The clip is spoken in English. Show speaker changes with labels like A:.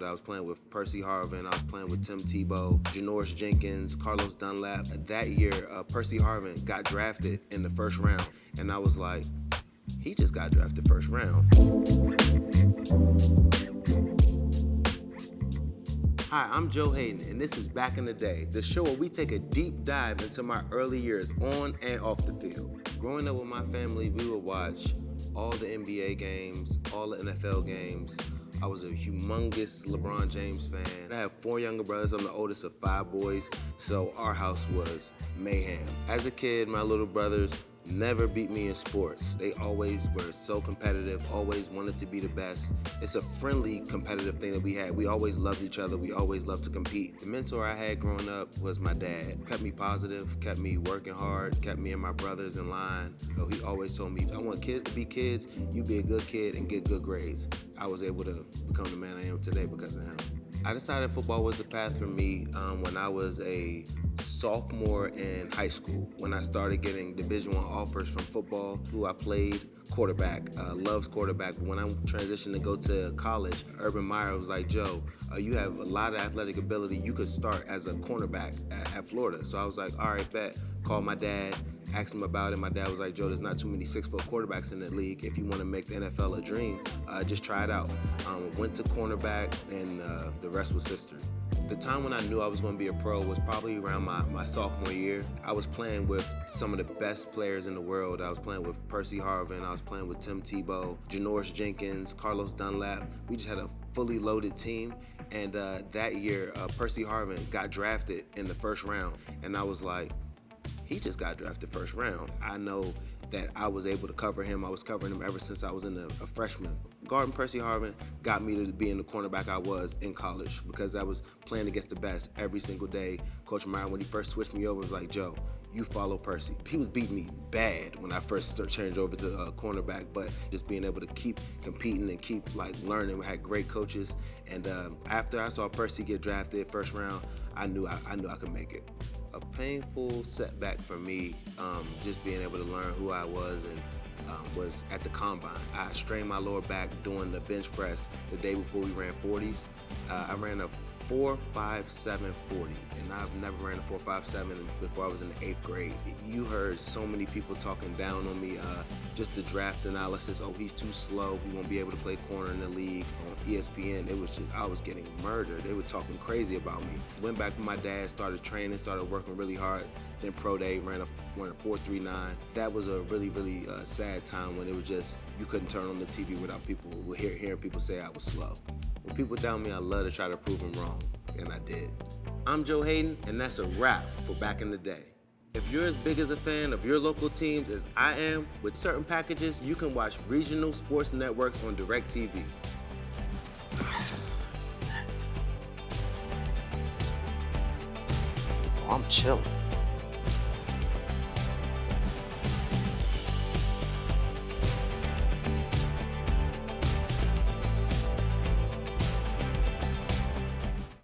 A: world. I was playing with Percy Harvin, I was playing with Tim Tebow, Janoris Jenkins, Carlos Dunlap. That year, Percy Harvin got drafted in the first round, and I was like, he just got drafted first round. Hi, I'm Joe Haden, and this is Back in the Day, the show where we take a deep dive into my early years on and off the field. Growing up with my family, we would watch all the NBA games, all the NFL games. I was a humongous LeBron James fan. I have 4 younger brothers. I'm the oldest of 5 boys, so our house was mayhem. As a kid, my little brothers never beat me in sports. They always were so competitive, always wanted to be the best. It's a friendly, competitive thing that we had. We always loved each other. We always loved to compete. The mentor I had growing up was my dad. Kept me positive, kept me working hard, kept me and my brothers in line. So he always told me, I want kids to be kids, you be a good kid and get good grades. I was able to become the man I am today because of him. I decided football was the path for me when I was a sophomore in high school, when I started getting Division I offers from football, who I played quarterback, loves quarterback. But when I transitioned to go to college, Urban Meyer was like, Joe, you have a lot of athletic ability. You could start as a cornerback at Florida. So I was like, all right, bet. Called my dad, asked him about it. My dad was like, Joe, there's not too many 6-foot quarterbacks in the league. If you want to make the NFL a dream, just try it out. Went to cornerback, and the rest was history. The time when I knew I was going to be a pro was probably around my sophomore year. I was playing with some of the best players in the world. I was playing with Percy Harvin, I was playing with Tim Tebow, Janoris Jenkins, Carlos Dunlap. We just had a fully loaded team. And that year, Percy Harvin got drafted in the first round. And I was like, he just got drafted first round. I know that I was able to cover him. I was covering him ever since I was a freshman. Guarding Percy Harvin got me to being the cornerback I was in college because I was playing against the best every single day. Coach Meyer, when he first switched me over, was like, Joe, you follow Percy. He was beating me bad when I first changed over to cornerback, but just being able to keep competing and keep learning. We had great coaches, and after I saw Percy get drafted first round, I knew I could make it. A painful setback for me, just being able to learn who I was, and was at the combine. I strained my lower back doing the bench press the day before we ran 40s. I ran a 4.57 40, and I've never ran a 4.57 before I was in the 8th grade. You heard so many people talking down on me, just the draft analysis, oh, he's too slow, he won't be able to play corner in the league. On ESPN, it was just, I was getting murdered. They were talking crazy about me. Went back with my dad, started training, started working really hard. Then pro day, ran a 4.39. That was a really, really sad time when it was just, you couldn't turn on the TV without hearing people say I was slow. When people doubt me, I love to try to prove them wrong, and I did. I'm Joe Haden, and that's a wrap for Back in the Day. If you're as big as a fan of your local teams as I am, with certain packages, you can watch regional sports networks on DIRECTV.
B: I'm chilling.